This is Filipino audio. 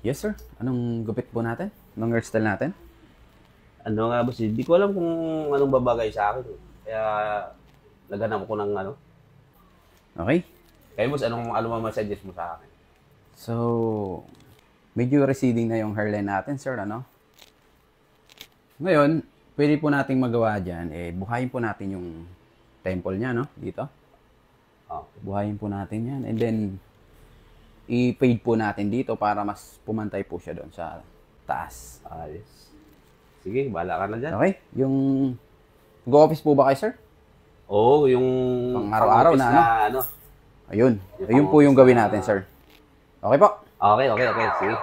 Yes, sir. Anong gupit po natin? Anong hairstyle natin? Ano nga boss, hindi ko alam kung anong babagay sa akin. Kaya naghanap ko ng ano. Okay. Kaya boss, anong message mo sa akin? So, medyo receding na yung hairline natin, sir, ano? Ngayon, pwede po nating magawa dyan, buhayin po natin yung temple niya, no? Dito. Okay. Buhayin po natin yan. And then, i-fade po natin dito para mas pumantay po siya doon sa taas. Ayos. Sige, bahala ka na dyan. Okay? Yung go-office po ba kayo, sir? Oo, yung Pang araw-araw na, ano? Ayun. Yung Ayun po yung gawin natin, sir. Okay po. Okay. Sige.